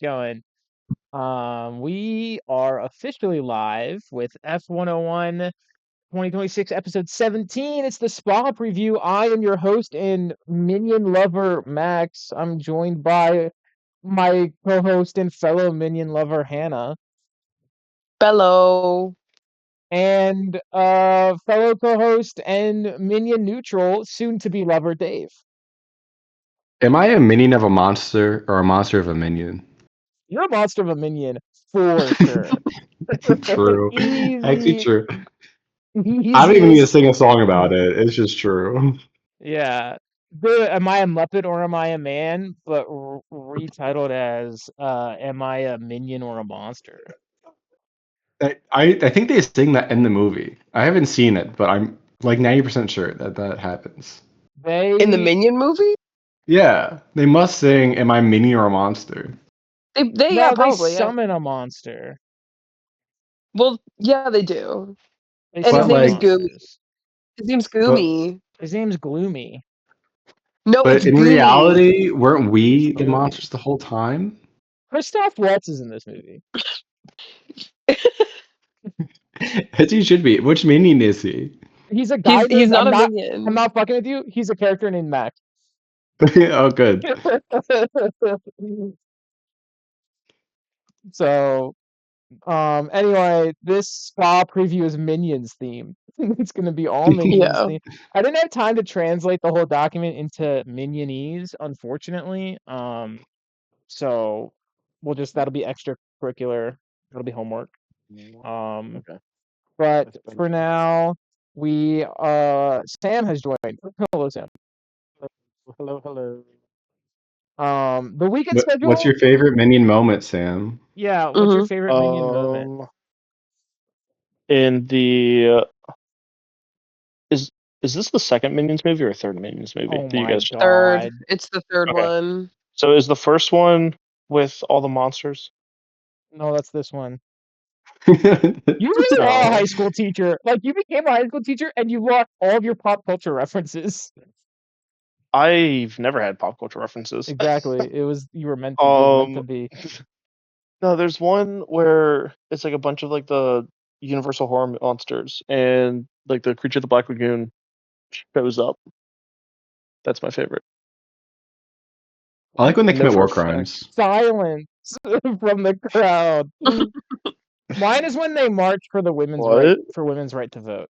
going? We are officially live with F101 2026 episode 17. It's the Spa preview. I am your host and Minion lover, Max. I'm joined by my co-host and fellow Minion lover, Hannah, Bello. and fellow co-host and Minion neutral, soon-to-be lover, Dave. Am I a minion of a monster or a monster of a minion? You're a monster of a Minion for sure. True. Actually, Easy, true. I don't even need to easiest. sing a song about it. It's just true. Yeah. Am I a Muppet or am I a man? But retitled as Am I a Minion or a Monster? I think they sing that in the movie. I haven't seen it, but I'm like 90% sure that that happens. In the They Minion movie? Yeah, they must sing "Am I a minion or a monster?" They yeah, no, they probably, yeah. summon a monster. Well, yeah, they do. They And his But summon name is like, Goomy. monsters. His name's but Goomy. His name's Gloomy. No, it's but in Goomy. reality, weren't It's we the Gloomy. monsters the whole time? Christoph Waltz is in this movie. As he should be. Which minion is he? He's a guy He's named not a I'm minion. not fucking with you. He's a character named Max. Oh, good. So anyway, this spa preview is Minions themed. It's gonna be all Minions Yeah. themed. I didn't have time to translate the whole document into Minionese, unfortunately. So that'll be extracurricular. That'll be homework. Okay. But for now, Sam has joined. Hello, Sam. Hello. The weekend What's schedule. your favorite minion moment, Sam? Yeah, what's your Hmm. favorite Minion moment? In the is is this the second Minions movie or third Minions movie Oh that you my guys just? Third. God. It's the third Okay. one. So is the first one with all the monsters? No, that's this one. I You really are a No. high school teacher. Like, you became a high school teacher and you lost all of your pop culture references. I've never had pop culture references. Exactly. You were meant to. It was meant to Um, be. no, there's one where it's like a bunch of like the Universal horror monsters, and like the creature of the Black Lagoon shows up. That's my favorite. like when they I know commit for war a fact. crimes. Silence from the crowd. Mine is when they march for the What? women's right to vote.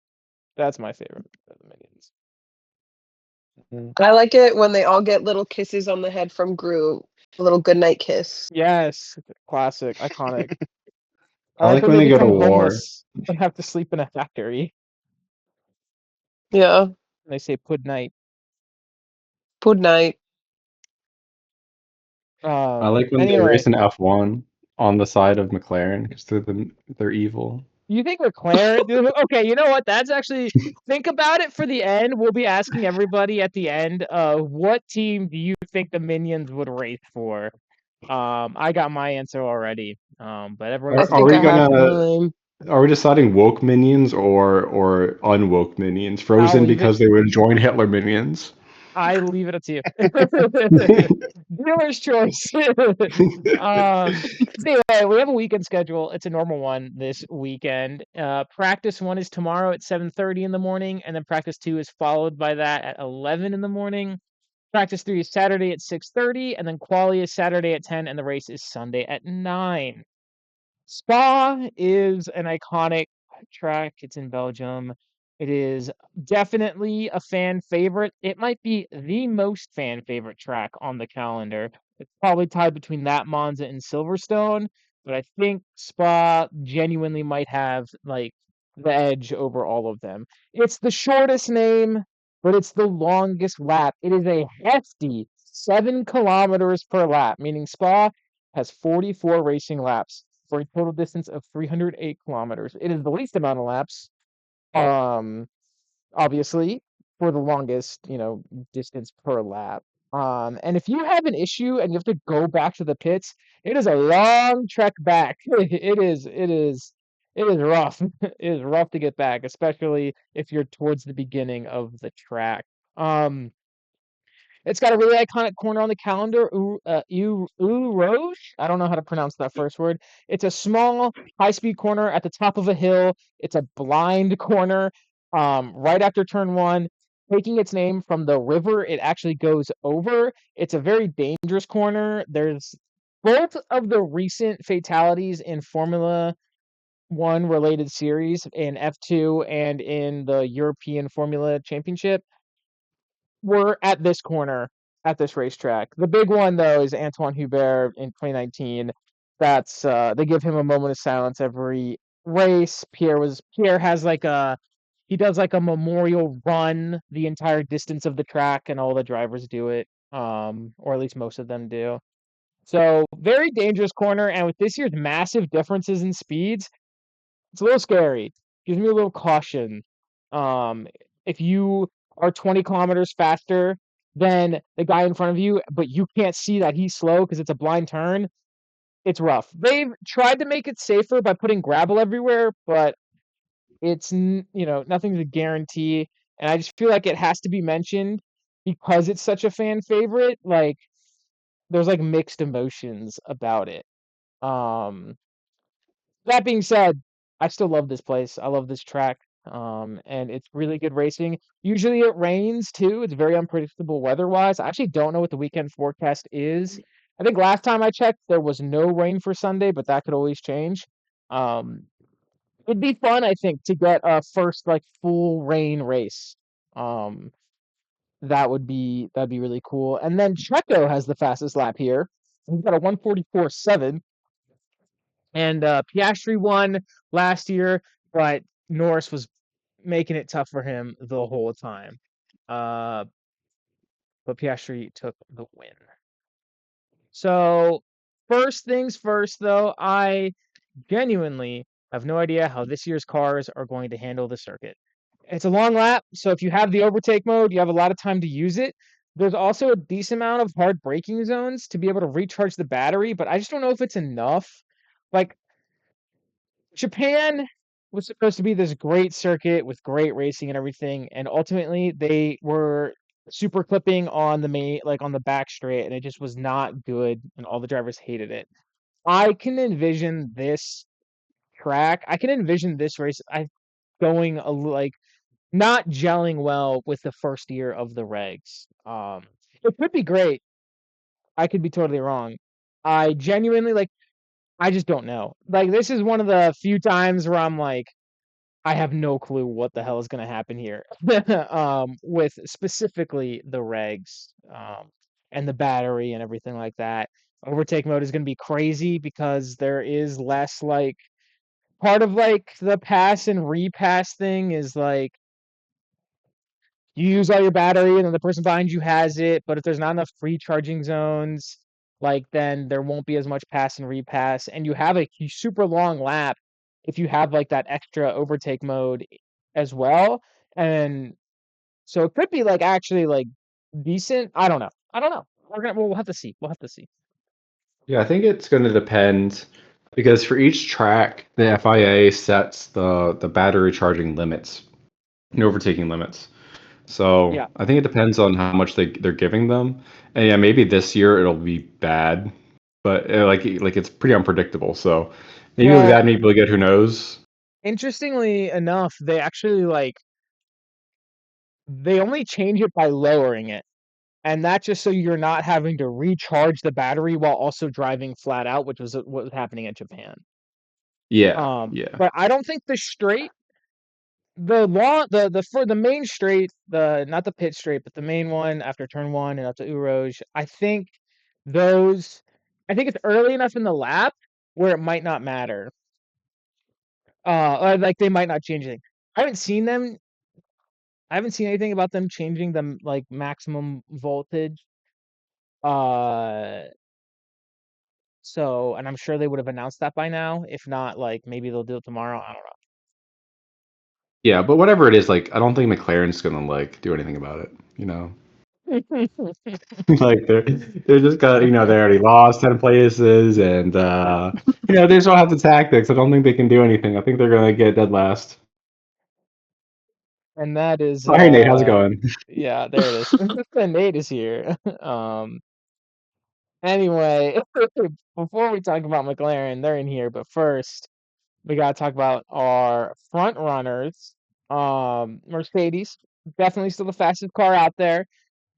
That's my favorite of the Minions. I like it when they all get little kisses on the head from Groot. A little goodnight kiss. Yes, classic, iconic. I I like like when when they they go to become war. homeless and have to sleep in a factory. Yeah. And they say "Good night." Good night. I like when they Anyway, race an F1 on the side of McLaren because they're evil. you think McLaren? Okay, you know what? That's actually, think about it for the end. We'll be asking everybody at the end, what team do you think the Minions would race for? I got my answer already. But everyone I else Are, is are think we I thinking. have gonna mine. are we deciding woke minions or unwoke minions? I'll Frozen leave it. because they would join Hitler minions. I leave it up to you. Dealer's choice. So anyway, we have a weekend schedule. It's a normal one this weekend. Practice 1 is tomorrow at 7:30 in the morning, and then practice 2 is followed by that at 11 in the morning. Practice 3 is Saturday at 6:30, and then quali is Saturday at 10, and the race is Sunday at 9. Spa is an iconic track. It's in Belgium. It is definitely a fan favorite. It might be the most fan favorite track on the calendar. It's probably tied between that Monza and Silverstone, but I think Spa genuinely might have like the edge over all of them. It's the shortest name, but it's the longest lap. It is a hefty 7 kilometers per lap, meaning Spa has 44 racing laps for a total distance of 308 kilometers. It is the least amount of laps, um, obviously, for the longest, distance per lap. And if you have an issue and you have to go back to the pits, it is a long trek back. It is rough. It is rough to get back, especially if you're towards the beginning of the track. Um, It's got a really iconic corner on the calendar, Rouge. I don't know how to pronounce that first word. It's a small, high-speed corner at the top of a hill. It's a blind corner, right after turn one, taking its name from the river it actually goes over. It's a very dangerous corner. There's both of the recent fatalities in Formula One related series in F2 and in the European Formula Championship were at this corner at this racetrack. The big one though is Antoine Hubert in 2019. That's they give him a moment of silence every race. Pierre has like he does like a memorial run the entire distance of the track, and all the drivers do it, or at least most of them do. So very dangerous corner, and with this year's massive differences in speeds, it's a little scary. Gives me a little caution. Um, if you are 20 kilometers faster than the guy in front of you, but you can't see that he's slow because it's a blind turn, it's rough. They've tried to make it safer by putting gravel everywhere, but nothing's a guarantee. And I just feel like it has to be mentioned because it's such a fan favorite. Like there's like mixed emotions about it. Um, That being said, I still love this place. I love this track. And it's really good racing. Usually it rains too. It's very unpredictable weather-wise. I actually don't know what the weekend forecast is. I think last time I checked, there was no rain for Sunday, but that could always change. Um, it'd be fun, I think, to get a first like full rain race. Um, that'd be really cool. And then Checo has the fastest lap here. He's got a 1:44.7. And Piastri won last year, but Norris was making it tough for him the whole time. Uh, but Piastri took the win. So, first things first, though, I genuinely have no idea how this year's cars are going to handle the circuit. It's a long lap, so if you have the overtake mode, you have a lot of time to use it. There's also a decent amount of hard braking zones to be able to recharge the battery, but I just don't know if it's enough. Like, Japan was supposed to be this great circuit with great racing and everything, and ultimately they were super clipping on the on the back straight, and it just was not good, and all the drivers hated it. I can envision this track. I can envision this race. Going like not gelling well with the first year of the regs. It could be great. I could be totally wrong. I genuinely like. I just don't know. Like this is one of the few times where I'm like, I have no clue what the hell is going to happen here. With specifically the regs, and the battery and everything like that. Overtake mode is going to be crazy because there is less like part of like the pass and repass thing is like you use all your battery and then the person behind you has it, but if there's not enough free charging zones, like then there won't be as much pass and repass, and you have a super long lap if you have like that extra overtake mode as well. And so it could be like actually like decent. I don't know. I don't know. We'll have to see. We'll have to see. Yeah, I think it's going to depend because for each track, the FIA sets the battery charging limits and overtaking limits. So Yeah. I think it depends on how much they're giving them. And yeah, maybe this year it'll be bad, but like it's pretty unpredictable. So maybe it'll be Well, bad, maybe it'll be good. Who knows? interestingly enough, they actually like they only change it by lowering it. And that's just so you're not having to recharge the battery while also driving flat out, which was what was happening in Japan. Yeah, yeah. But I don't think the main straight, the not the pit straight, but the main one after turn one and up to Urouge, those I think it's early enough in the lap where it might not matter. Or like they might not change anything. I haven't seen them. I haven't seen anything about them changing the like maximum voltage. Uh, and I'm sure they would have announced that by now. If not, like maybe they'll do it tomorrow. I Yeah, but whatever it is, like I don't think McLaren's gonna like do anything about it, you know. don't know. Like they're just got they already lost 10 places and they just don't have the tactics. I don't think they can do anything. I think they're gonna get dead last. and that is Oh, hey Nate, how's it going? yeah, there it is. Nate is here. Anyway, before we talk about McLaren, they're in here, but first we gotta talk about our front runners. Mercedes, definitely still the fastest car out there,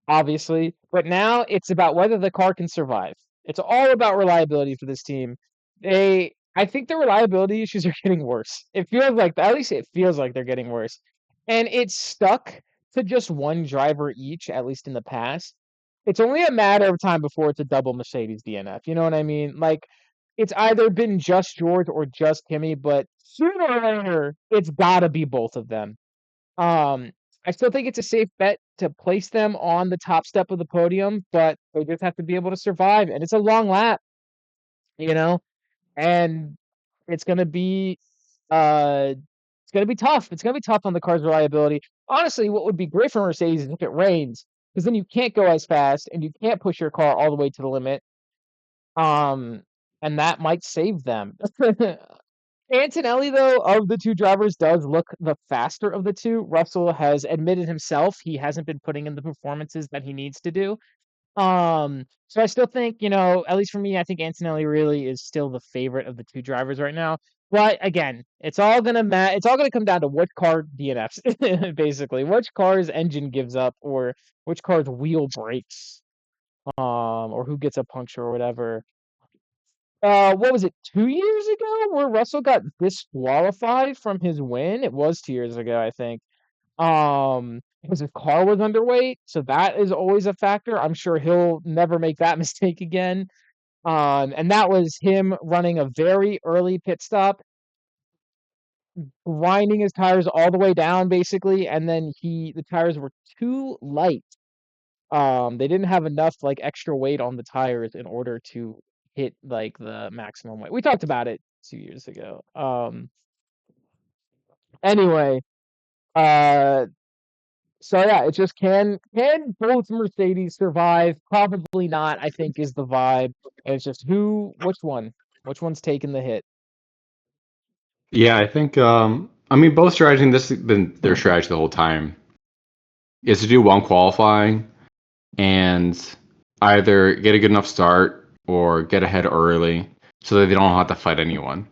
obviously, but now it's about whether the car can survive. It's all about reliability for this team. I think the reliability issues are getting worse. It feels like, at least it feels like they're getting worse. And it's stuck to just one driver each, at least in the past. It's only a matter of time before it's a double Mercedes DNF. You know what I mean? Like, it's either been just George or just Kimmy, but sooner or later, it's gotta be both of them. Um, I still think it's a safe bet to place them on the top step of the podium, but they just have to be able to survive. And it's a long lap, you know, and it's gonna be it's gonna be tough. It's gonna be tough on the car's reliability. Honestly, what would be great for Mercedes is if it rains, because then you can't go as fast and you can't push your car all the way to the limit. Um, and that might save them. Antonelli, though, of the two drivers, does look the faster of the two. Russell has admitted himself he hasn't been putting in the performances that he needs to do. So I still think, at least for me, I think Antonelli really is still the favorite of the two drivers right now. But again, it's all gonna come down to which car DNFs, basically, which car's engine gives up, or which car's wheel breaks, or who gets a puncture or whatever. What was it, 2 years ago, where Russell got disqualified from his win? It was 2 years ago, I think. Because his car was underweight, so that is always a factor. I'm sure he'll never make that mistake again. And that was him running a very early pit stop, grinding his tires all the way down, basically, and then the tires were too light. They didn't have enough like extra weight on the tires in order to hit like the maximum weight. We talked about it 2 years ago. Anyway, uh, so yeah, it just can both Mercedes survive? Probably not, I think, is the vibe. And it's just which one's taking the hit? Yeah, I think I mean both strategy, this has been their strategy the whole time, is to do one qualifying and either get a good enough start or get ahead early so that they don't have to fight anyone.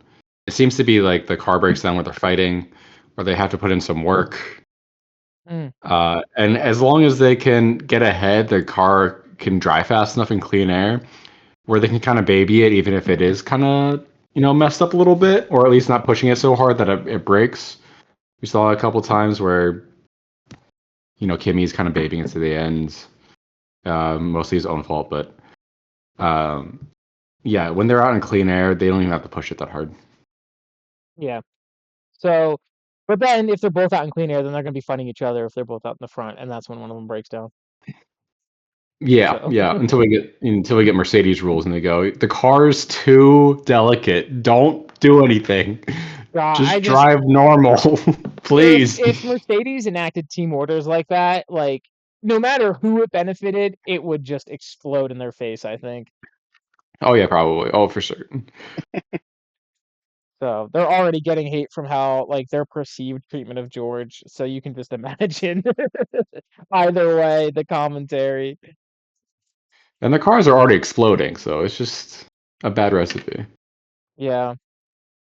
It seems to be like the car breaks down when they're fighting or they have to put in some work. Mm, And as long as they can get ahead, their car can drive fast enough in clean air where they can kind of baby it, even if it is kind of, messed up a little bit, or at least not pushing it so hard that it breaks. We saw a couple times where, Kimmy's kind of babying it to the end, mostly his own fault, but um, yeah, when they're out in clean air, they don't even have to push it that hard. yeah. So, but then if they're both out in clean air, then they're gonna be fighting each other if they're both out in the front, and that's when one of them breaks down. Yeah, So, yeah. Until we get Mercedes rules and they go, the car's too delicate. Don't do anything. God, Just drive normal, please. if Mercedes enacted team orders like that, like no matter who it benefited, it would just explode in their face, I think. Oh yeah, probably. Oh, for certain. So they're already getting hate from how like their perceived treatment of George. So you can just imagine either way the commentary. And the cars are already exploding, so it's just a bad recipe. Yeah.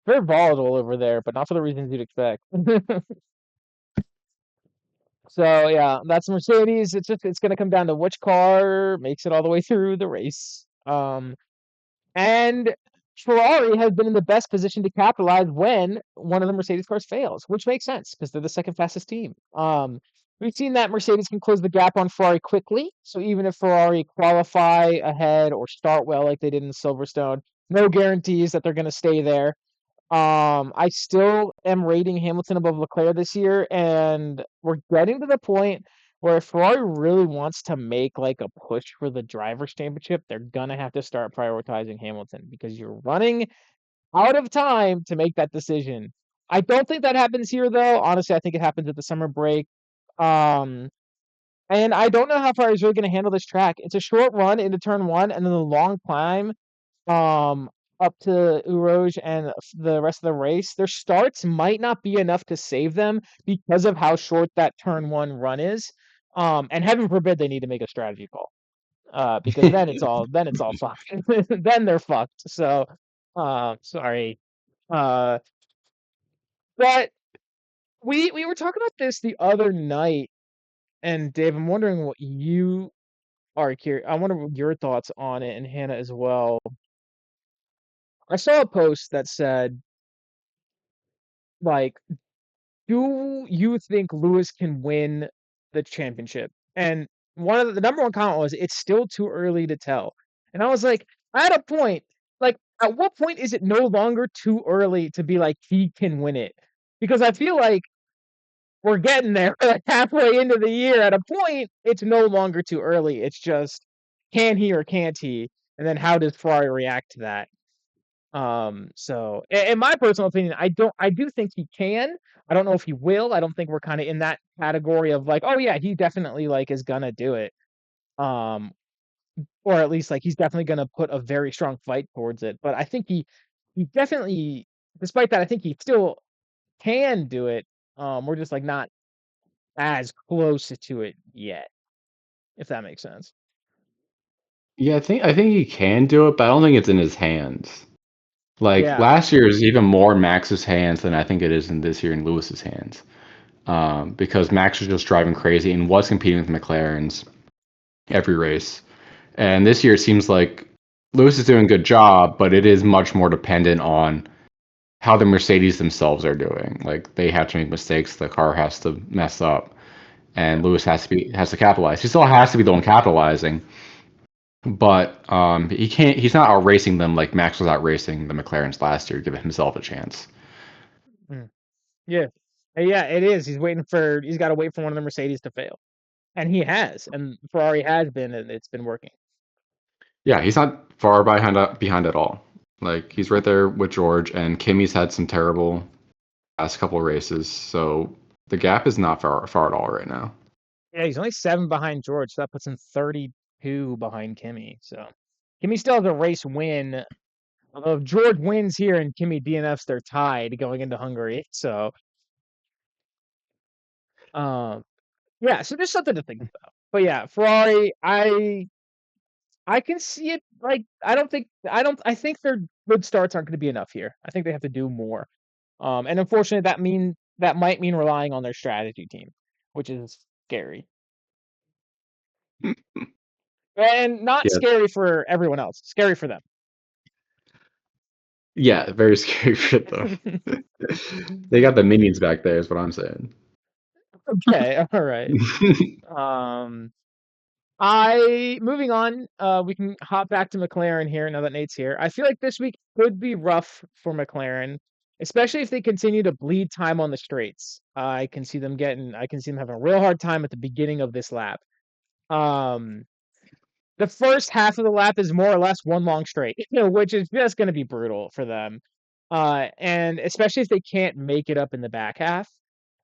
They're volatile over there, but not for the reasons you'd expect. So yeah, that's Mercedes. It's gonna come down to which car makes it all the way through the race. And Ferrari has been in the best position to capitalize when one of the Mercedes cars fails, which makes sense because they're the second fastest team. We've seen that Mercedes can close the gap on Ferrari quickly. So even if Ferrari qualify ahead or start well like they did in Silverstone, no guarantees that they're going to stay there. I still am rating Hamilton above Leclerc this year, and we're getting to the point where if Ferrari really wants to make like a push for the drivers' championship, they're gonna have to start prioritizing Hamilton because you're running out of time to make that decision. I don't think that happens here though. Honestly, I think it happens at the summer break. Um, and I don't know how Ferrari's really gonna handle this track. It's a short run into turn one and then a long climb. Um, up to Urouge and the rest of the race, their starts might not be enough to save them because of how short that turn one run is. And heaven forbid they need to make a strategy call. Because then it's all fucked. Then they're fucked. So, sorry. Uh, but we were talking about this the other night, and Dave, I'm wondering what you are curious. I wonder what your thoughts on it, and Hannah as well. I saw a post that said, like, do you think Lewis can win the championship? And one of the number one comment was, it's still too early to tell. And I was like, at a point, like, at what point is it no longer too early to be like, he can win it? Because I feel like we're getting there, like halfway into the year. At a point, it's no longer too early. It's just, can he or can't he? And then how does Ferrari react to that? So in my personal opinion, I do think he can. I don't know if he will. I don't think we're kind of in that category of like, oh yeah, he definitely like is gonna do it. Um, or at least like he's definitely gonna put a very strong fight towards it. But I think he definitely, despite that, I think he still can do it. We're just like not as close to it yet, if that makes sense. Yeah, I think he can do it, but I don't think it's in his hands. Like Yeah. last year is even more Max's hands than I think it is in this year in Lewis's hands. Because Max was just driving crazy and was competing with McLaren's every race. And this year it seems like Lewis is doing a good job, but it is much more dependent on how the Mercedes themselves are doing. Like they have to make mistakes, the car has to mess up, and Lewis has to capitalize. He still has to be the one capitalizing, but he's not out racing them like Max was out racing the McLarens last year, giving himself a chance. Mm. Yeah. Yeah, it is. He's got to wait for one of the Mercedes to fail. And he has, and Ferrari has been, and it's been working. Yeah, he's not far behind at all. Like he's right there with George, and Kimmy's had some terrible last couple of races, so the gap is not far at all right now. Yeah, he's only 7 behind George, so that puts him 32 behind Kimmy. So Kimmy still has a race win. Although if George wins here and Kimmy DNFs, they're tied going into Hungary. So, um, yeah, so there's something to think about. But yeah, Ferrari, I can see it. Like, I think their good starts aren't going to be enough here. I think they have to do more. And unfortunately, that might mean relying on their strategy team, which is scary. And not Yeah, scary for everyone else, scary for them. yeah, very scary fit though. They got the minions back there, is what I'm saying. Okay, all right. Um, I moving on. We can hop back to McLaren here now that Nate's here. I feel like this week could be rough for McLaren, especially if they continue to bleed time on the straights. I can see them having a real hard time at the beginning of this lap. Um, the first half of the lap is more or less one long straight, which is just going to be brutal for them. And especially if they can't make it up in the back half.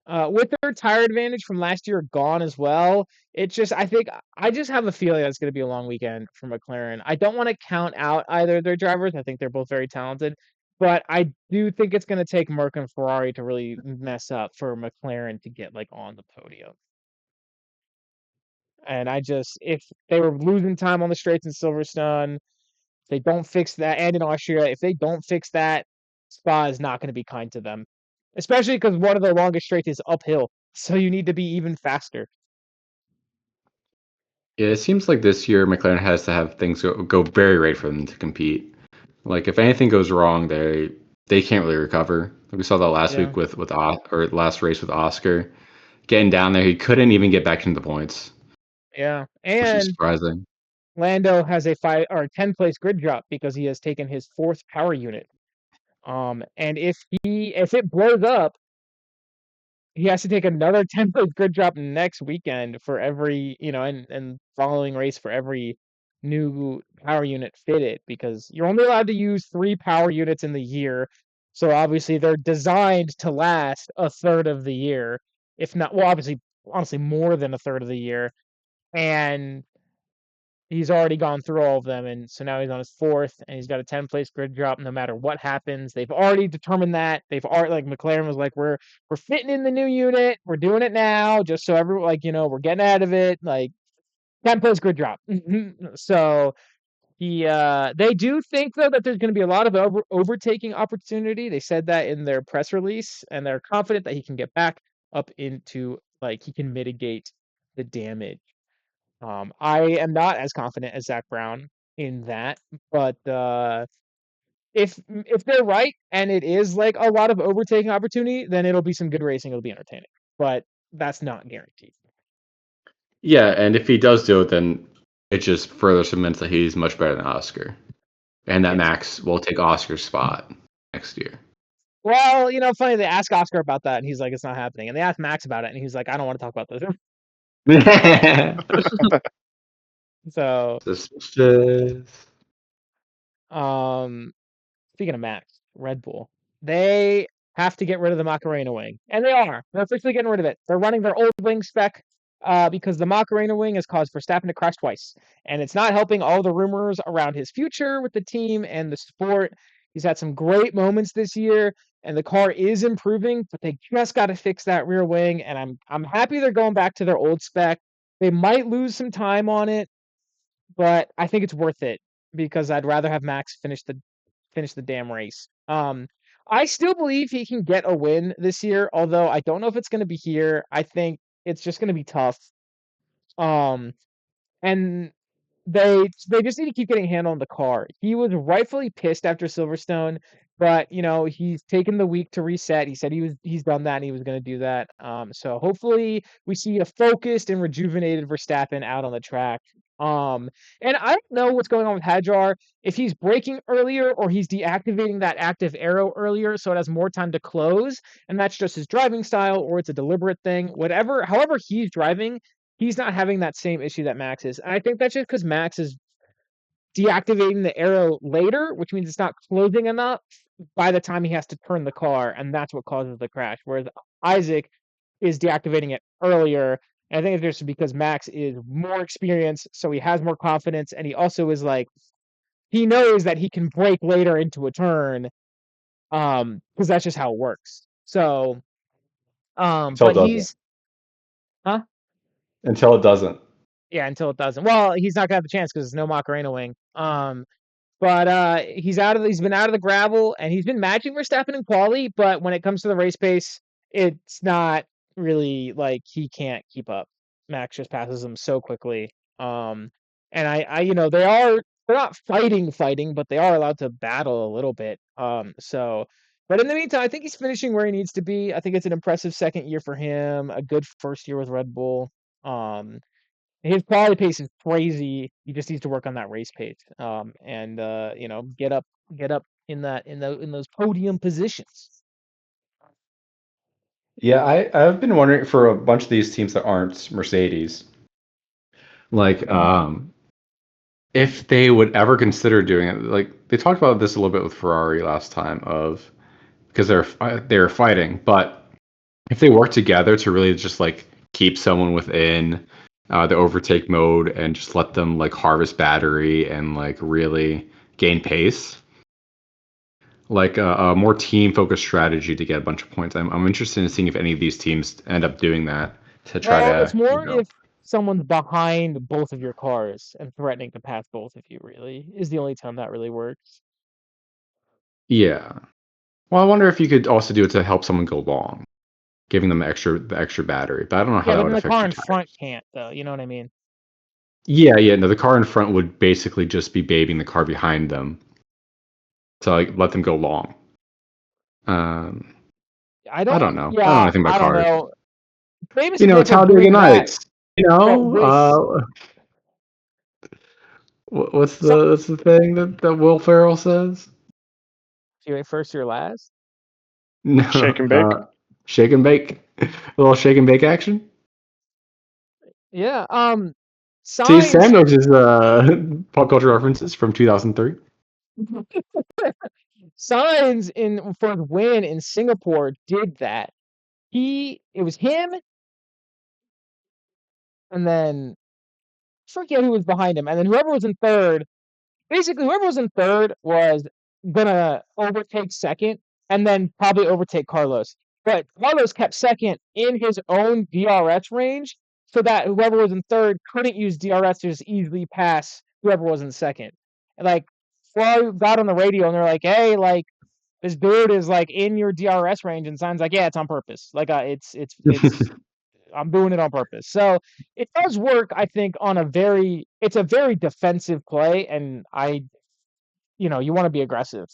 With their tire advantage from last year gone as well, I just have a feeling it's going to be a long weekend for McLaren. I don't want to count out either of their drivers. I think they're both very talented, but I do think it's going to take Merc and Ferrari to really mess up for McLaren to get like on the podium. And if they were losing time on the straights in Silverstone, if they don't fix that, and in Austria, if they don't fix that, Spa is not going to be kind to them, especially because one of the longest straights is uphill. So you need to be even faster. Yeah, it seems like this year McLaren has to have things go very right for them to compete. Like if anything goes wrong, they can't really recover. We saw that last Yeah. week or last race with Oscar getting down there. He couldn't even get back into the points, Yeah. which is And surprising. Lando has a 10 place grid drop because he has taken his 4th power unit. And if it blows up, he has to take another 10 place grid drop next weekend for every, and following race for every new power unit fitted, because you're only allowed to use 3 power units in the year. So obviously they're designed to last a third of the year, if not, well, obviously, honestly, more than a third of the year. And he's already gone through all of them, and so now he's on his 4th, and he's got a 10th place grid drop no matter what happens. They've already determined that. They've already, like, McLaren was like, we're fitting in the new unit, we're doing it now, just so everyone, like, we're getting out of it, like 10th place grid drop. So they do think though that there's going to be a lot of overtaking opportunity. They said that in their press release, and they're confident that he can get back up into, like, he can mitigate the damage. I am not as confident as Zach Brown in that, but if they're right and it is like a lot of overtaking opportunity, then it'll be some good racing. It'll be entertaining, but that's not guaranteed. Yeah, and if he does do it, then it just further cements that he's much better than Oscar, and that Yes. Max will take Oscar's spot next year. Well, funny, they asked Oscar about that, and he's like, it's not happening. And they asked Max about it, and he's like, I don't want to talk about this. So, Suspicious. speaking of Max, Red Bull, they have to get rid of the Macarena wing, and they are. They're officially getting rid of it. They're running their old wing spec because the Macarena wing has caused Verstappen to crash twice, and it's not helping all the rumors around his future with the team and the sport. He's had some great moments this year, and the car is improving, but they just got to fix that rear wing. And I'm happy they're going back to their old spec. They might lose some time on it, but I think it's worth it because I'd rather have Max finish the damn race. I still believe he can get a win this year, although I don't know if it's going to be here. I think it's just going to be tough. And they just need to keep getting a handle on the car. He was rightfully pissed after Silverstone, but he's taken the week to reset. He said he's done that and he was going to do that. So hopefully we see a focused and rejuvenated Verstappen out on the track. And I don't know what's going on with Hadjar, if he's braking earlier or he's deactivating that active arrow earlier so it has more time to close, and that's just his driving style, or it's a deliberate thing. However he's driving, he's not having that same issue that Max is. And I think that's just because Max is deactivating the arrow later, which means it's not closing enough by the time he has to turn the car, and that's what causes the crash. Whereas Isaac is deactivating it earlier. And I think it's just because Max is more experienced, so he has more confidence, and he also is like, he knows that he can brake later into a turn, because that's just how it works. So, Until it but doesn't. huh? Until it doesn't. Yeah, until it doesn't. Well, he's not gonna have the chance because there's no Macarena wing. But he's been out of the gravel, and he's been matching Verstappen in quali, but when it comes to the race pace, it's not really, like, he can't keep up. Max just passes him so quickly. And they're not fighting, but they are allowed to battle a little bit. But in the meantime, I think he's finishing where he needs to be. I think it's an impressive second year for him, a good first year with Red Bull. His quality pace is crazy. He just needs to work on that race pace. And get up in those podium positions. Yeah, I've been wondering for a bunch of these teams that aren't Mercedes, like if they would ever consider doing it. Like they talked about this a little bit with Ferrari last time, of because they're fighting, but if they work together to really just like keep someone within the overtake mode and just let them like harvest battery and like really gain pace, like a more team focused strategy to get a bunch of points. I'm interested in seeing if any of these teams end up doing that to try Well, it's to, more if someone's behind both of your cars and threatening to pass both of you, really, is the only time that really works. yeah. Well, I wonder if you could also do it to help someone go long, giving them the extra battery. But I don't know how Yeah, that but would then the affect car your in front tires. can't, though. You know what I mean? Yeah. No, the car in front would basically just be babying the car behind them to like let them go long. Um, I I don't don't. know. I don't know Yeah, anything about I don't cars. know. Famous example of Talladega doing that. Nights. Well, with What's so, the thing that Will Ferrell says? if you ain't first, you're last. No, Shake and bake. shake and bake. A little shake and bake action. Yeah. See, Sam Signs. knows his pop culture references from 2003. Signs in for the win in Singapore did that. It was him, and then forget who was behind him, and then whoever was in third, basically whoever was in third was gonna overtake second, and then probably overtake Carlos. But Carlos kept second in his own DRS range, so that whoever was in third couldn't use DRS to just easily pass whoever was in second. And like, Ferrari got on the radio and they're like, "Hey, like this dude is like in your DRS range," and Sign's like, "Yeah, it's on purpose. Like, it's I'm doing it on purpose." So it does work, I think, on it's a very defensive play, and you want to be aggressive.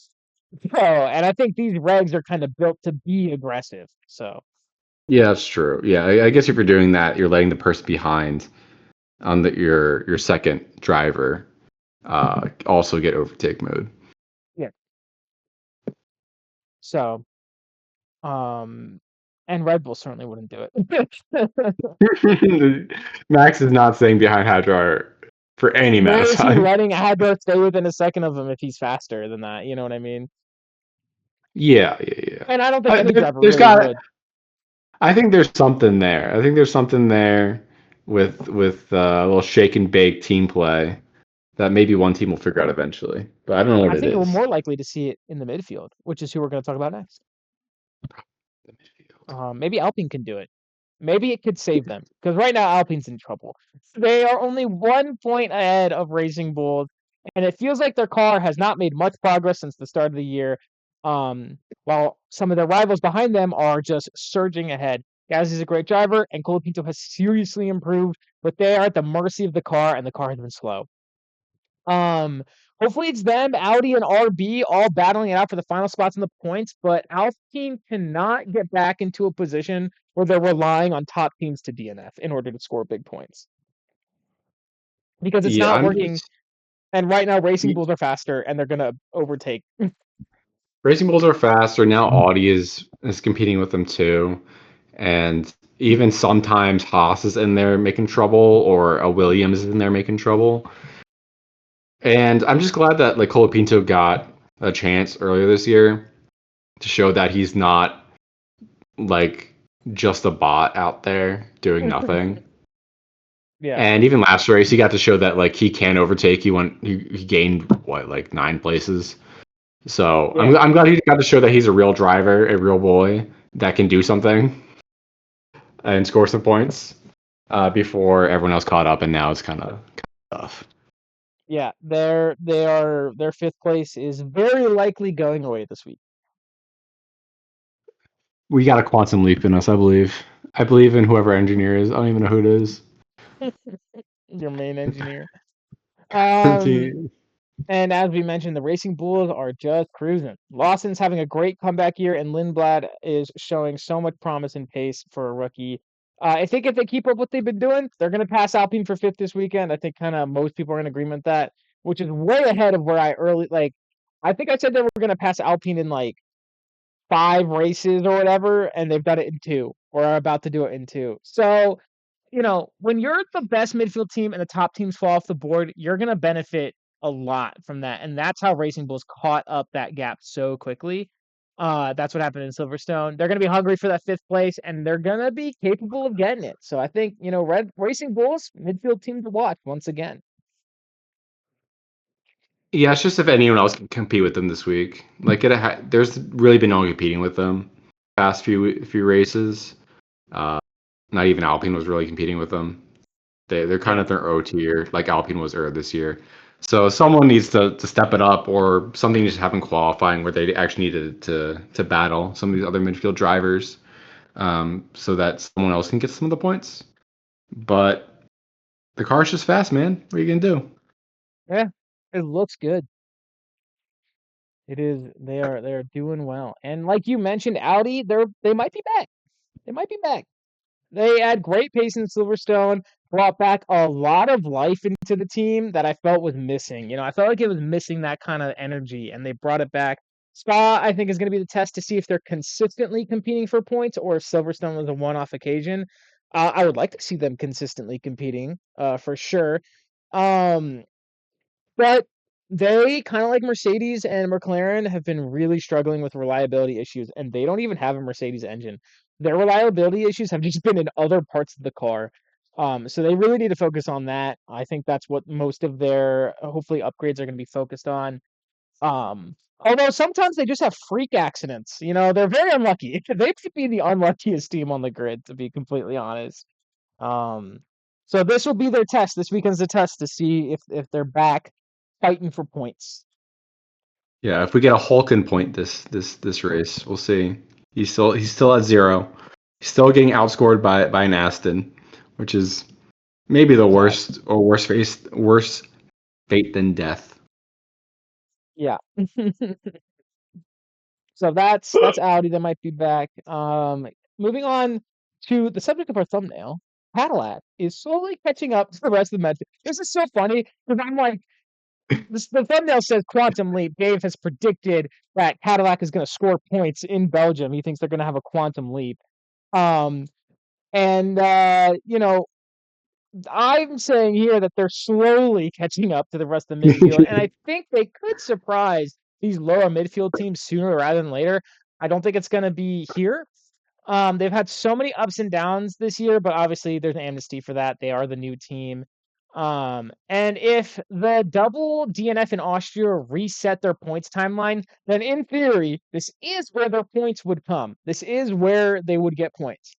So, and I think these regs are kind of built to be aggressive. So, Yeah, that's true. Yeah, I guess if you're doing that, you're letting the person behind on your second driver also get overtake mode. yeah. So, and Red Bull certainly wouldn't do it. Max is not staying behind Hadjar for any amount Nor of is he time. letting Hadjar stay within a second of him if he's faster than that. You know what I mean? Yeah. And I don't think any driver There's really got. would. I think there's something there. I think there's something there with a little shake and bake team play that maybe one team will figure out eventually. But I don't know what I it think we're is. more likely to see it in the midfield, which is who we're going to talk about next. Maybe Alpine can do it. Maybe it could save them, because right now Alpine's in trouble. They are only 1 point ahead of Racing Bulls, and it feels like their car has not made much progress since the start of the year. While some of their rivals behind them are just surging ahead. Gasly is a great driver, and Colapinto has seriously improved, but they are at the mercy of the car, and the car has been slow. Hopefully it's them, Audi and RB all battling it out for the final spots in the points, but Alpine cannot get back into a position where they're relying on top teams to DNF in order to score big points. Because it's Yeah, not I'm working. just, And right now Racing Bulls are faster and they're gonna overtake. Racing Bulls are faster now. Audi is competing with them too, and even sometimes Haas is in there making trouble, or a Williams is in there making trouble. And I'm just glad that like Colapinto got a chance earlier this year to show that he's not like just a bot out there doing nothing. Yeah. And even last race, he got to show that like he can overtake. He gained what, like 9 places. So Yeah. I'm glad he got to show that he's a real driver, a real boy that can do something and score some points before everyone else caught up. And now it's kind of tough. Yeah. Their 5th place is very likely going away this week. We got a quantum leap in us, I believe. I believe in whoever engineer is. I don't even know who it is. Your main engineer. And as we mentioned, the Racing Bulls are just cruising. Lawson's having a great comeback year, and Lindblad is showing so much promise and pace for a rookie. I think if they keep up what they've been doing, they're going to pass Alpine for 5th this weekend. I think kind of most people are in agreement with that, which is way ahead of where I think I said they were going to pass Alpine in like 5 races or whatever, and they've done it in 2, or are about to do it in 2. So, when you're the best midfield team and the top teams fall off the board, you're going to benefit a lot from that. And that's how Racing Bulls caught up that gap so quickly. That's what happened in Silverstone. They're going to be hungry for that 5th place, and they're going to be capable of getting it. So I think, Racing Bulls, midfield team to watch once again. Yeah, it's just if anyone else can compete with them this week. Like there's really been no one competing with them past few races. Not even Alpine was really competing with them. They're kind of their O tier, like Alpine was earlier this year. So someone needs to step it up, or something needs to happen qualifying where they actually needed to battle some of these other midfield drivers, so that someone else can get some of the points. But the car's just fast, man. What are you gonna do? Yeah, it looks good. It is. They are doing well. And like you mentioned, Audi, they might be back. They might be back. They had great pace in Silverstone, brought back a lot of life into the team that I felt was missing. I felt like it was missing that kind of energy, and they brought it back. Spa, I think, is going to be the test to see if they're consistently competing for points or if Silverstone was a one-off occasion. I would like to see them consistently competing, for sure. Um, but they, kind of like Mercedes and McLaren, have been really struggling with reliability issues, and they don't even have a Mercedes engine. Their reliability issues have just been in other parts of the car. So they really need to focus on that. I think that's what most of their hopefully upgrades are going to be focused on. Although sometimes they just have freak accidents. They're very unlucky. They could be the unluckiest team on the grid, to be completely honest. So this will be their test. This weekend's the test to see if they're back fighting for points. Yeah, if we get a Hulken point this race, we'll see. He's still at 0. He's still getting outscored by an Aston, which is maybe the worst or worse fate than death. Yeah. So that's Audi that might be back. Moving on to the subject of our thumbnail, Cadillac is slowly catching up to the rest of the match. This is so funny because I'm like, the thumbnail says quantum leap. Dave has predicted that Cadillac is going to score points in Belgium. He thinks they're going to have a quantum leap. Um, and I'm saying here that they're slowly catching up to the rest of the midfield, and I think they could surprise these lower midfield teams sooner rather than later. I don't think it's going to be here. They've had so many ups and downs this year, but obviously there's an amnesty for that. They are the new team. And if the double DNF in Austria reset their points timeline, then in theory, this is where their points would come. This is where they would get points.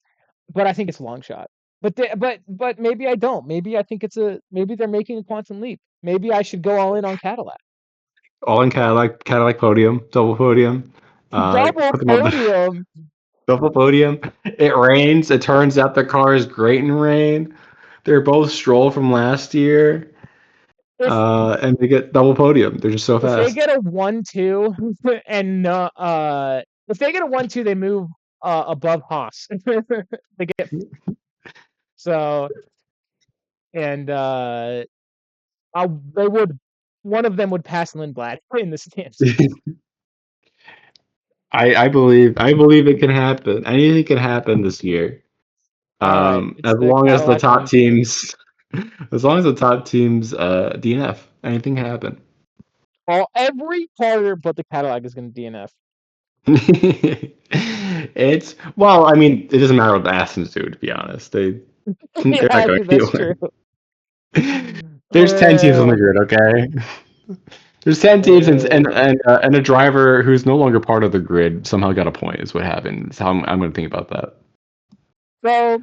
But I think it's a long shot. But maybe I don't. Maybe I think maybe they're making a quantum leap. Maybe I should go all in on Cadillac. All in Cadillac podium, double podium. Double Put them up. podium. Double podium. It rains. It turns out the car is great in rain. They're both Stroll from last year. If And they get double podium. They're just so if they fast. get a 1-2 and if they get a 1-2, they move above Haas. They get so and they would one of them would pass Lindblad in the stands. I believe it can happen. Anything can happen this year. All right, it's As the long as the Cadillac top 1-2. teams, DNF, anything can happen. Every car but the Cadillac is going to DNF. I mean, it doesn't matter what the Astons do. To be honest, they're not Yeah, going that's true. anywhere. There's 10 teams on the grid. Okay. There's 10 teams and a driver who's no longer part of the grid somehow got a point is what happened. That's how I'm going to think about that. So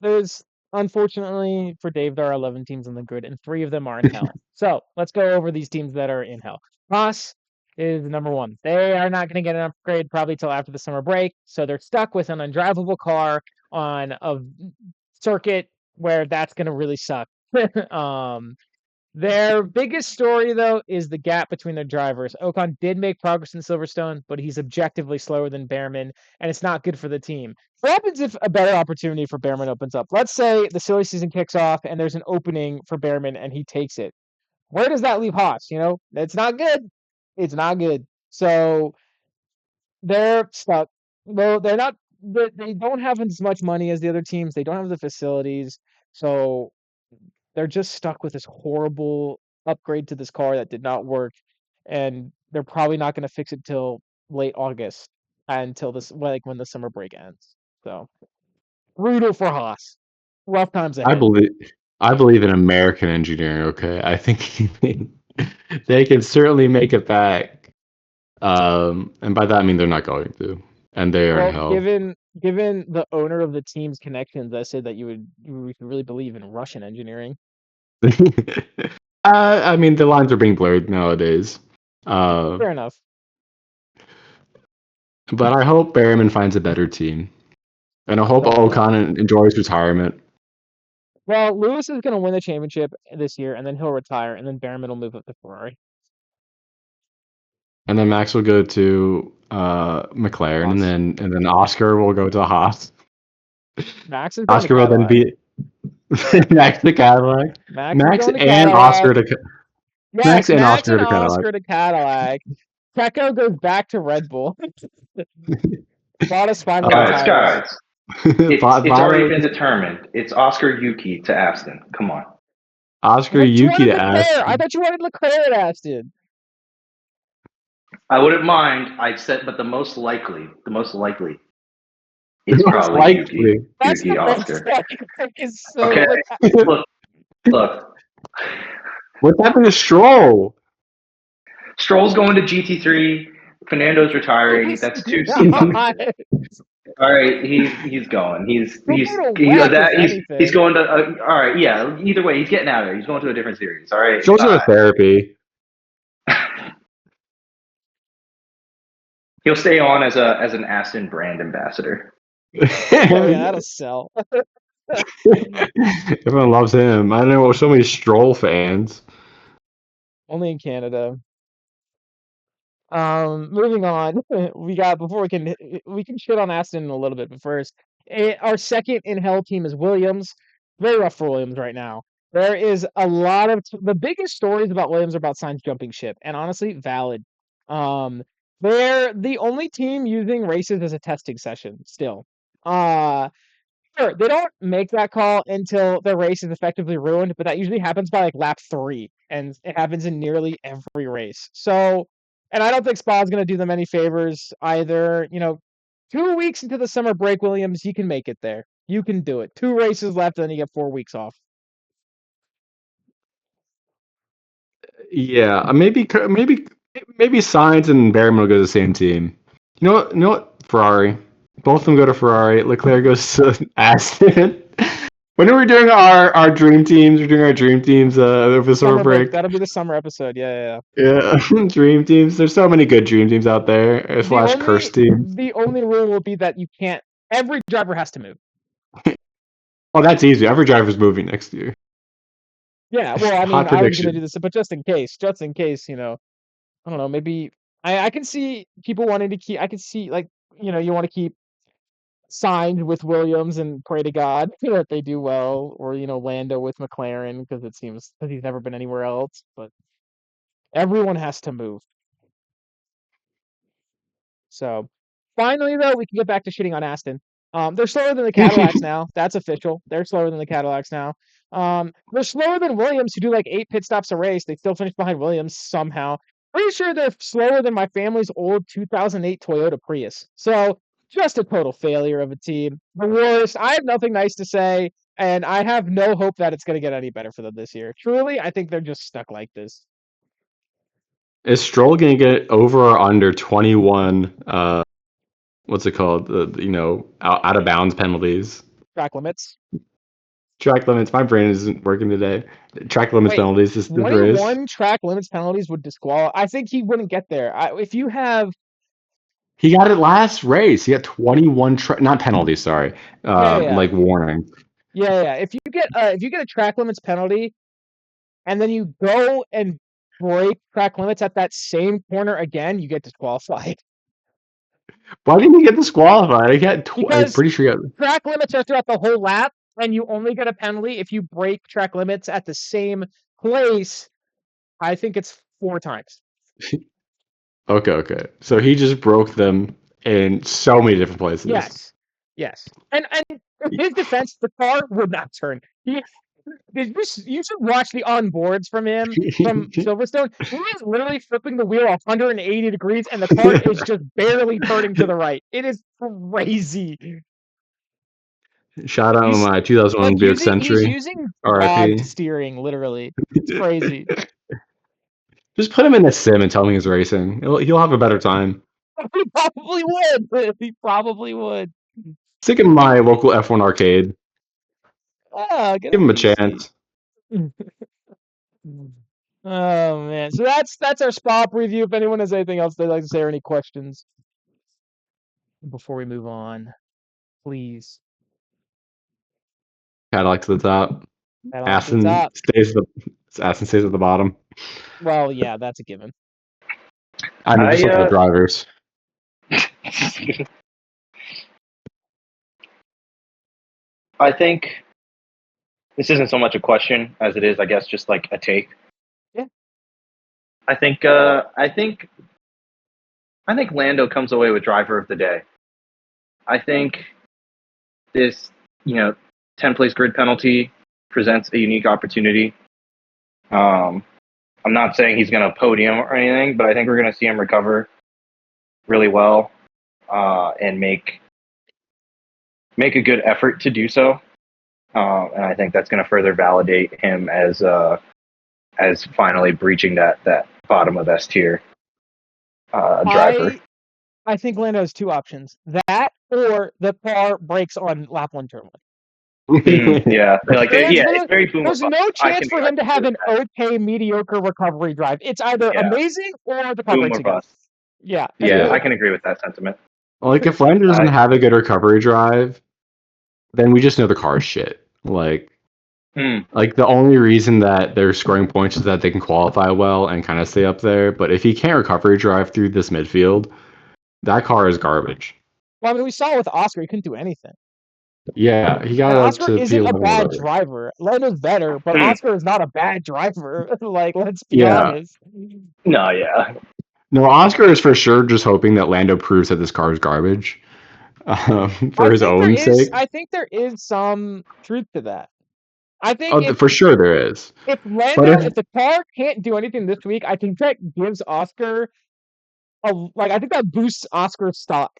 there's unfortunately for Dave, there are 11 teams on the grid, and 3 of them are in hell. So let's go over these teams that are in hell. Haas is number 1. They are not going to get an upgrade probably till after the summer break, so they're stuck with an undrivable car on a circuit where that's going to really suck. Their biggest story, though, is the gap between their drivers. Ocon did make progress in Silverstone, but he's objectively slower than Behrman, and it's not good for the team. What happens if a better opportunity for Behrman opens up? Let's say the silly season kicks off and there's an opening for Behrman and he takes it. Where does that leave Haas? It's not good. It's not good. So they're stuck. Well, they're not. They don't have as much money as the other teams. They don't have the facilities. So they're just stuck with this horrible upgrade to this car that did not work, and they're probably not going to fix it till late August until when the summer break ends. So brutal for Haas. Rough times I ahead. believe in American engineering. Okay, I think they can certainly make it back. And by that I mean they're not going to, and they are in Well, hell. given the owner of the team's connections, I said that you could really believe in Russian engineering. I mean, the lines are being blurred nowadays. Fair enough. But I hope Berryman finds a better team. And I hope So do I. Ocon enjoys retirement. Well, Lewis is going to win the championship this year, and then he'll retire, and then Behrman will move up to Ferrari. And then Max will go to McLaren, Haas. and then Oscar will go to Haas. Max is going to Oscar will then Cadillac. be Max to Cadillac. Max is Max going to and Cadillac. Oscar to Yes, Max and Max Oscar and to Cadillac. Oscar to Cadillac. Checo goes back to Red Bull. Bottas finally retires. Guys, it's already been determined. It's Oscar Yuki to Aston. Come on. Oscar But you Yuki wanted to Leclerc. I Aston. thought you wanted Leclerc at Aston. I wouldn't mind. I said, but the most likely. It's Most probably Yuki. likely. That's Yuki the best Oscar. fucking pick is so Okay, like look, look. What's happened to Stroll? Stroll's going to GT3. Fernando's retiring. he's That's two seats. not. All right, he's going. He'll go to WEC if He's anything. going to. All right, yeah. Either way, he's getting out of there. He's going to a different series. All right. Stroll's going to therapy. He'll stay on as an Aston brand ambassador. Oh yeah, that'll sell. Everyone loves him. I don't know, so many Stroll fans. Only in Canada. Moving on. We got before we can shit on Aston in a little bit, but first, our second in hell team is Williams. Very rough for Williams right now. There is a lot of the biggest stories about Williams are about Sainz jumping ship, and honestly, valid. Um, they're the only team using races as a testing session still. Uh, Sure, they don't make that call until the race is effectively ruined, but that usually happens by like lap 3, and it happens in nearly every race. So, and I don't think Spa is going to do them any favors either. 2 weeks into the summer break, Williams, you can make it there. You can do it. 2 races left, and then you get 4 weeks off. Yeah, maybe Sainz and Berman will go to the same team. You know what? Ferrari. Both of them go to Ferrari. Leclerc goes to Aston. When are we doing our dream teams? We're doing our dream teams over the summer break. That'll be the summer episode. Yeah. Dream teams. There's so many good dream teams out there. Slash curse teams. The only rule will be that you can't. Every driver has to move. Oh, that's easy. Every driver's moving next year. Yeah, well, I mean, Hot I was going to prediction. do this, but just in case, I don't know, maybe I can see people wanting to keep. I can see like you want to keep signed with Williams and pray to God that they do well, or Lando with McLaren because it seems that he's never been anywhere else. But everyone has to move. So finally, though, we can get back to shitting on Aston. They're slower than the Cadillacs now. That's official. They're slower than the Cadillacs now. They're slower than Williams, who do like 8 pit stops a race. They still finish behind Williams somehow. Pretty sure they're slower than my family's old 2008 Toyota Prius. So just a total failure of a team. The worst. I have nothing nice to say, and I have no hope that it's going to get any better for them this year. Truly, I think they're just stuck like this. Is Stroll gonna get over or under 21? What's it called? Out of bounds penalties. Track limits. Track limits. My brain isn't working today. Track limits Wait, penalties. This race. 21 track limits penalties would disqualify. I think he wouldn't get there. If you have, He got it last race. He got 21 not penalties. Sorry, yeah. like warning. Yeah. If you get a track limits penalty, and then you go and break track limits at that same corner again, you get disqualified. Why didn't he get disqualified? I'm Because pretty sure he got. track limits are throughout the whole lap, and you only get a penalty if you break track limits at the same place. I think it's 4 times. Okay. So he just broke them in so many different places. Yes. And in his defense, the car would not turn. You should watch the onboards from him from Silverstone. He is literally flipping the wheel 180 degrees, and the car is just barely turning to the right. It is crazy. Shout out He's my 2001 Buick he's Century. using RIP. God steering, literally. It's crazy. Just put him in a sim and tell me he's racing. He'll have a better time. He probably would. He probably would. Stick in my local F1 arcade. Get Give a him a PC. chance. Oh man. So that's our Spa preview. If anyone has anything else they'd like to say or any questions before we move on, please. Cadillac to the top. Cadillac to the top. Aston stays at the bottom. Well, yeah, that's a given. I mean, just look at the drivers. I think this isn't so much a question as it is, I guess, just like a take. Yeah. I think Lando comes away with driver of the day. I think this, 10 place grid penalty presents a unique opportunity. I'm not saying he's going to podium or anything, but I think we're going to see him recover really well and make make a good effort to do so. And I think that's going to further validate him as finally breaching that bottom of S tier driver. I think Lando has two options: that or the car breaks on lap 1, turn 1. Yeah, it's very boom. There's no chance for him to have an okay, mediocre recovery drive. It's either amazing or the car boom breaks or again. bust. Yeah, I can agree with that sentiment. Like if Lando doesn't have a good recovery drive, then we just know the car is shit. Like the only reason that they're scoring points is that they can qualify well and kind of stay up there. But if he can't recovery drive through this midfield, that car is garbage. Well, I mean, we saw with Oscar, he couldn't do anything. Yeah, he got and up Oscar to isn't a P11 bad whatever. driver. Lando's better, but Oscar is not a bad driver. Like, let's be honest. No, yeah. No, Oscar is for sure just hoping that Lando proves that this car is garbage for his own sake. I think there is some truth to that. I think for sure there is. If if the car can't do anything this week, I think that gives Oscar I think that boosts Oscar's stock.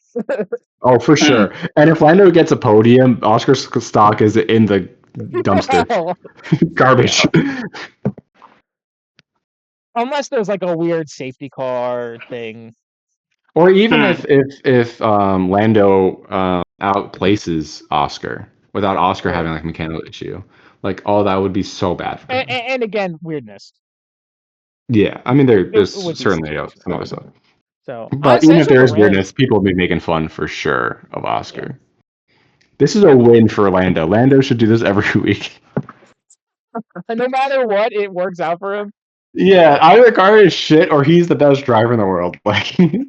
Oh, for sure. And if Lando gets a podium, Oscar's stock is in the dumpster. Garbage. Unless there's like a weird safety car thing. Or even if Lando outplaces Oscar without Oscar having like a mechanical issue. Like, that would be so bad for him. And again, weirdness. Yeah, I mean there's certainly some other stuff. So, but even if there is weirdness, people will be making fun for sure of Oscar. Yeah. This is a win for Lando. Lando should do this every week. No matter what, it works out for him. Yeah, either the car is shit or he's the best driver in the world. Like, it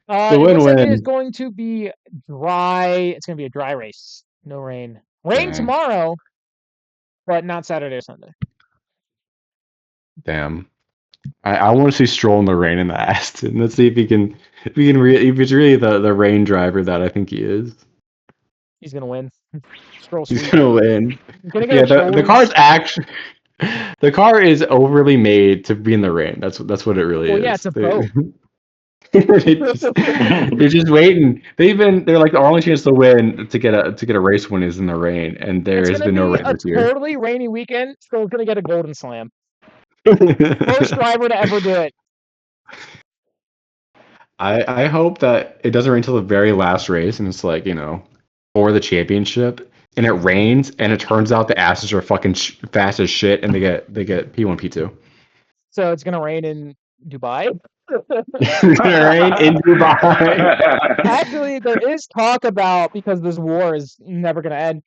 looks like it is going to be dry. It's going to be a dry race. No rain. Rain tomorrow, but not Saturday or Sunday. Damn. I want to see Stroll in the rain in the Aston. Let's see if if it's really the rain driver that I think he is. He's gonna win. Stroll's He's gonna win. Yeah, the car's actually the car is overly made to be in the rain. That's what it really is. Yeah, it's a boat. They're just waiting. They're like the only chance to win to get a race win is in the rain, and there has been no rain this year. Totally rainy weekend. Stroll's gonna get a golden slam. First driver to ever do it. I hope that it doesn't rain until the very last race, and it's like, for the championship, and it rains, and it turns out the asses are fucking fast as shit, and they get P1, P2. So it's gonna rain in Dubai. It's gonna rain in Dubai. Actually, there is talk about, because this war is never gonna end,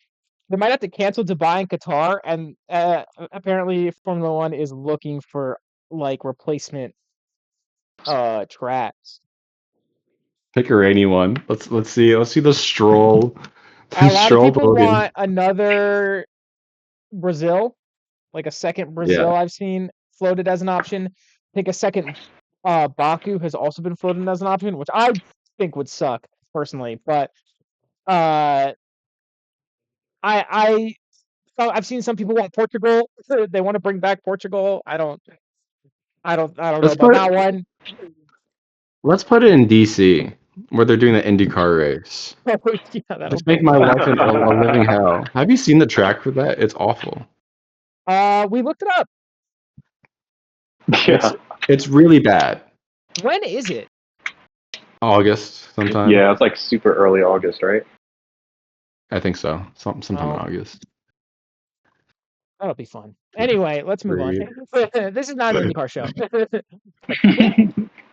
they might have to cancel Dubai and Qatar, and apparently Formula 1 is looking for like replacement tracks. Pick a rainy one. Let's see the Stroll. A lot of people want another Brazil, like a second Brazil. Yeah. I've seen floated as an option. I think a second Baku has also been floated as an option, which I think would suck personally. But I've seen some people want Portugal. They want to bring back Portugal. I don't know about that one. Let's put it in DC, where they're doing the IndyCar race. Let's make my life a living hell. Have you seen the track for that? It's awful. We looked it up. Yeah. It's really bad. When is it? August sometime. Yeah, it's like super early August, right? I think so. Sometime in August. That'll be fun. Anyway, let's move on. This is not an IndyCar show.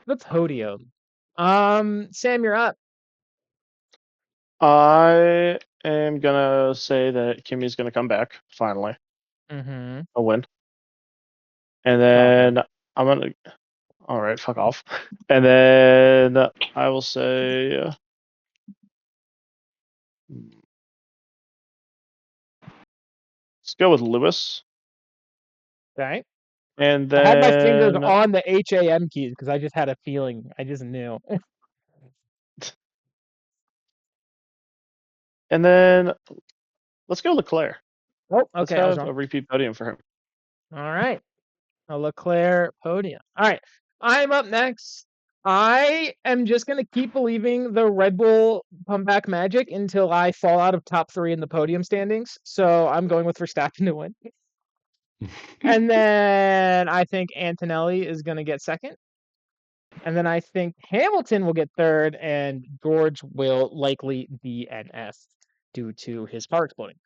The podium. Sam, you're up. I am gonna say that Kimmy's gonna come back finally. Mm-hmm. A win. And then I'm gonna. All right, fuck off. And then I will say. Let's go with Lewis. Okay. And then I had my fingers on the HAM keys because I just had a feeling. I just knew. And then let's go Leclerc. Oh, okay. Let's have a repeat podium for him. All right. A Leclerc podium. All right. I'm up next. I am just gonna keep believing the Red Bull comeback magic until I fall out of top 3 in the podium standings. So I'm going with Verstappen to win. And then I think Antonelli is gonna get second. And then I think Hamilton will get third, and George will likely DNF due to his car exploding.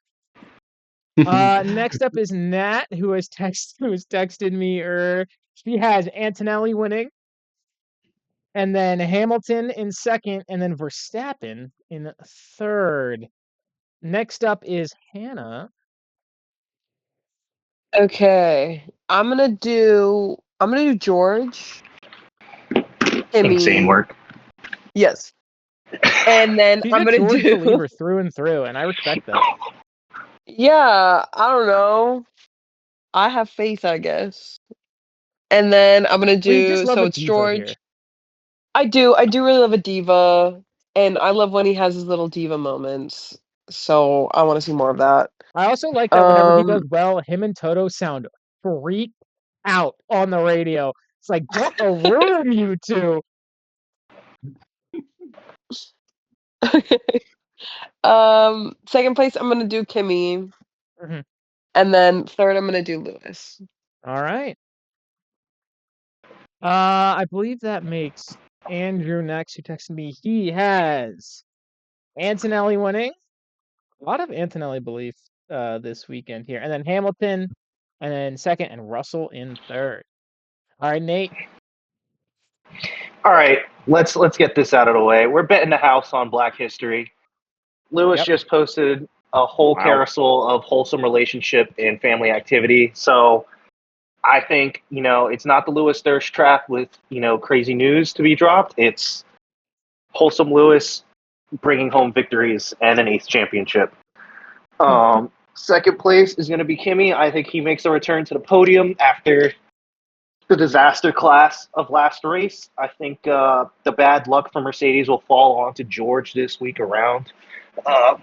Next up is Nat, who has texted me. She has Antonelli winning, and then Hamilton in second, and then Verstappen in third. Next up is Hannah. Okay, I'm gonna do George. Insane work. Yes, and then She's I'm a gonna George do. believer through and through, and I respect that. Yeah, I don't know. I have faith, I guess. And then I'm gonna We just do. love So a it's diva here. George. I do really love a diva, and I love when he has his little diva moments. So I want to see more of that. I also like that whenever he does Um, well, him and Toto sound freak out on the radio. It's like, get a room, you two. Second place I'm gonna do Kimmy, Mhm. and then third I'm gonna do Lewis. All right. I believe that makes Andrew next, who texted me. He has Antonelli winning. A lot of Antonelli belief this weekend here. And then Hamilton, and then second, and Russell in third. All right, Nate. All right, let's get this out of the way. We're betting the house on Black History. Lewis Yep. just posted a whole carousel of wholesome relationship and family activity. So I think, it's not the Lewis thirst trap with, crazy news to be dropped. It's wholesome Lewis bringing home victories and an 8th championship. Second place is going to be Kimi. I think he makes a return to the podium after the disaster class of last race. I think the bad luck for Mercedes will fall onto George this week around, uh,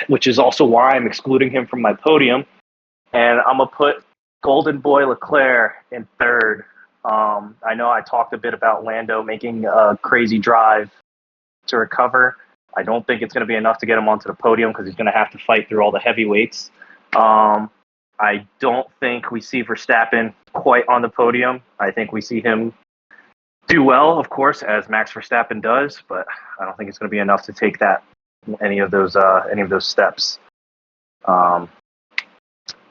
which is also why I'm excluding him from my podium. And I'm going to put Golden Boy Leclerc in third. I know I talked a bit about Lando making a crazy drive to recover. I don't think it's going to be enough to get him onto the podium because he's going to have to fight through all the heavyweights. I don't think we see Verstappen quite on the podium. I think we see him do well, of course, as Max Verstappen does, but I don't think it's going to be enough to take that any of those steps.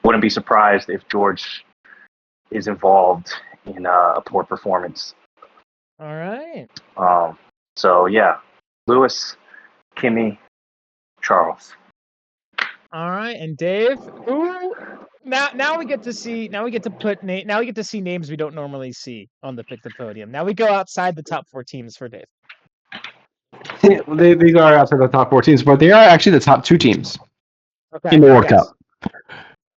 Wouldn't be surprised if George is involved in a poor performance. All right. So yeah, Lewis, Kimi, Charles. All right, and Dave. Ooh, now we get to see. Now we get to put. Now we get to see names we don't normally see on the pick the podium. Now we go outside the top 4 teams for Dave. These are outside the top 4 teams, but they are actually the top 2 teams Okay. in the World Yes. Cup.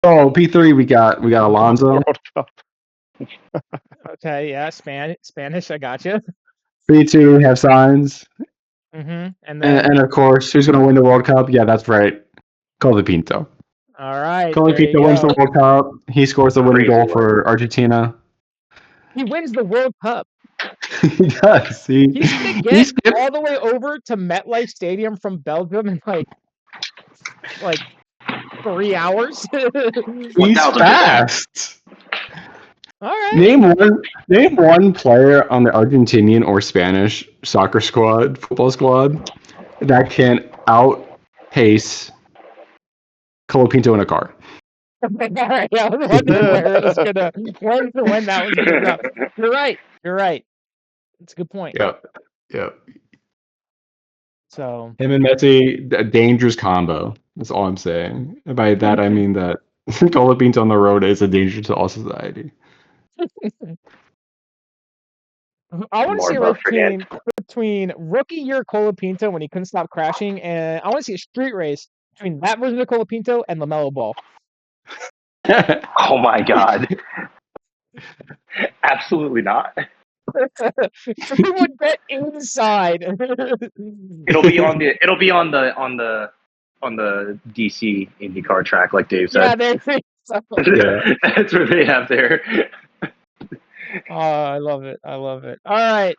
So P3 we got Alonso. World Cup. Okay. Yeah. Spanish. I got you. P2 we have Sainz, Mm-hmm. And then. and of course, who's going to win the World Cup? Yeah, that's right, Colapinto. All right. There you Colapinto wins go. the World Cup. He scores the winning goal for Argentina. He wins the World Cup. He does. He's gonna get all the way over to MetLife Stadium from Belgium in like 3 hours. He's fast. All right. Name one player on the Argentinian or Spanish soccer squad, football squad, that can outpace Colapinto in a car. All right. I was wondering where it was gonna when that was gonna drop. You're right. You're right. It's a good point. Yep. So Him and Messi, a dangerous combo. That's all I'm saying. And by that I mean that Colapinto on the road is a danger to all society. I want to More see a race about between rookie year Colapinto when he couldn't stop crashing, and I want to see a street race between that version of Colapinto and LaMelo Ball. Oh my God. Absolutely not. We would get inside. It'll be on the DC IndyCar track, like Dave Yeah, said. there. So, Yeah. That's where they have their I love it. I love it. All right.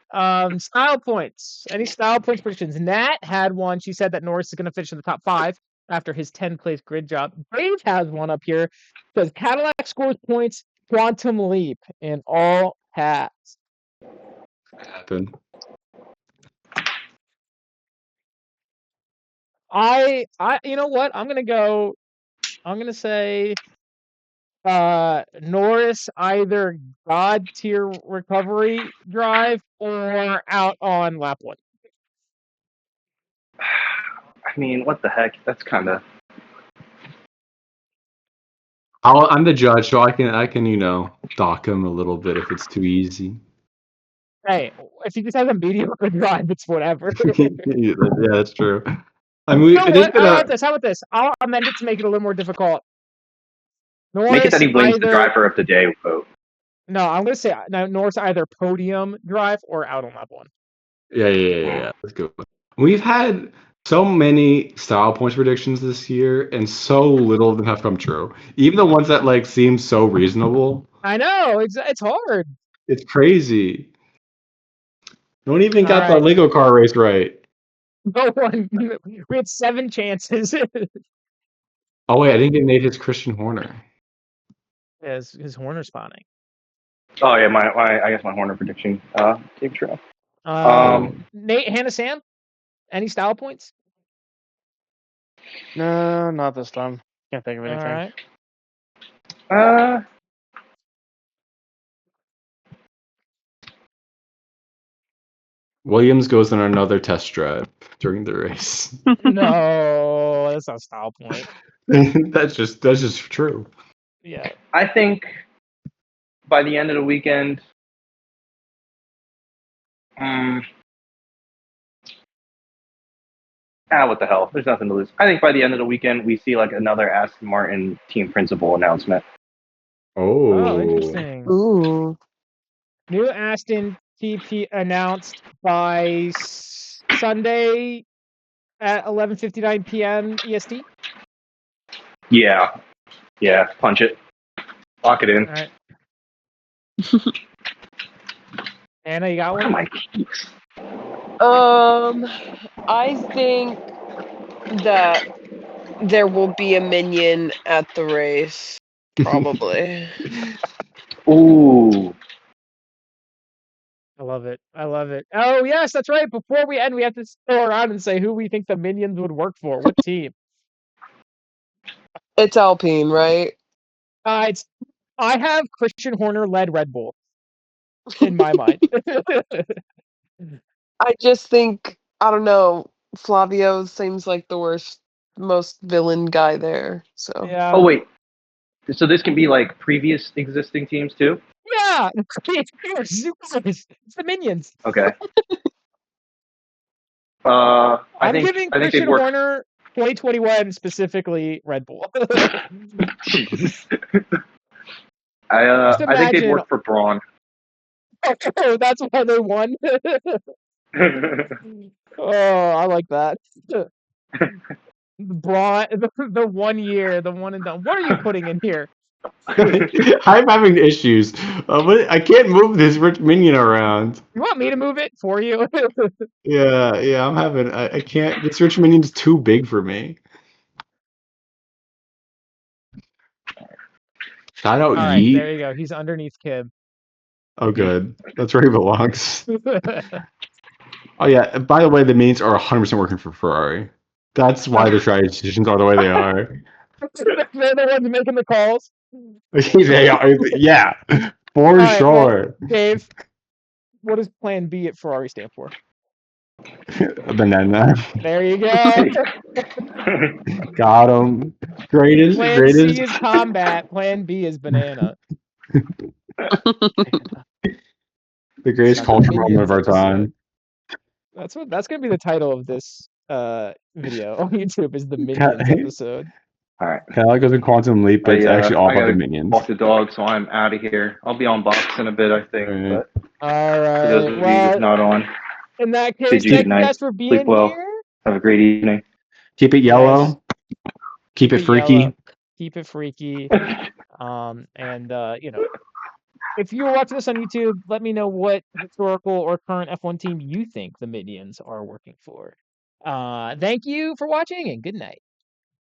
Style points. Any style points predictions? Nat had one. She said that Norris is going to finish in the top 5 after his 10th place grid job. Brave has one up here. Says Cadillac scores points, quantum leap in all caps. Happen. You know what? I'm gonna say Norris either God tier recovery drive or out on lap 1. I mean, what the heck? That's kind of. I'm the judge, so I can dock him a little bit if it's too easy. Hey, if he just has a mediocre drive, it's whatever. Yeah, that's true. I You mean, know it is what? How about gonna. this? How about this? I'll amend it to make it a little more difficult. Make it that Norris he wins the either driver of the day vote. no, I'm gonna say now Norris either podium drive or out on lap 1. Yeah. That's good. We've had so many style points predictions this year, and so little of them have come true. Even the ones that like seem so reasonable, I know it's hard. it's crazy. No one even All got the right, Lego car race right. no one. We had 7 chances. Oh wait, I didn't get Nate's Christian Horner. His Horner spawning. Oh yeah, I guess my Horner prediction came true. Nate, Hannah, Sam, any style points? No, not this time. Can't think of All anything. right. Williams goes on another test drive during the race. No, that's not a style point. that's just true. Yeah. I think by the end of the weekend, what the hell? There's nothing to lose. I think by the end of the weekend, we see like another Aston Martin team principal announcement. Oh, Oh, interesting. Ooh. New Aston TP announced by Sunday at 11:59 p.m. EST. Yeah, punch it, lock it in. All right. Anna, you got Look at one? my cheeks. I think that there will be a minion at the race. Probably. Ooh, I love it. I love it. Oh, yes, that's right. Before we end, we have to go around and say who we think the minions would work for. What team? It's Alpine, right? I have Christian Horner led Red Bull in my mind. I just think, I don't know, Flavio seems like the most villain guy there. So Yeah. oh wait. So this can be like previous existing teams too. Yeah. It's the minions. Okay. I I'm think giving they'd Christian work. Horner 2021 specifically Red Bull. Jesus. Just I think they'd imagine. work for Braun. Oh, that's why they won. Oh, I like that. Braun, the 1 year, the one and done. What are you putting in here? I'm having issues. I can't move this rich minion around. You want me to move it for you? Yeah, I'm having. I can't. This rich minion's too big for me. Shout out All right, Yeet. there you go. He's underneath Kib. Oh, good. That's where he belongs. Oh yeah. By the way, the minions are 100% working for Ferrari. That's why their strategy decisions are the way they are. They're the ones making the calls. They are, yeah, All for right, well, sure. Dave, what does Plan B at Ferrari stand for? A banana. There you go. Got him. Greatest, Plan C greatest. is combat. Plan B is banana. The greatest It's the culture moment Minions of our episode. time. That's gonna be the title of this video on YouTube is the Minions Kind episode. All right. of like goes in Quantum Leap, but it's actually all I about the gotta minions. walk the dog, so I'm out of here. I'll be on box in a bit, I think. Right. But All for those right. of you Well, who's not on, in that case, bid you thank good you night. guys for Sleep being well. here. Have a great evening. Keep it Yes. yellow. Keep it freaky. Yellow. Keep it freaky. And if you're watching this on YouTube, let me know what historical or current F1 team you think the Minions are working for. Thank you for watching, and good night.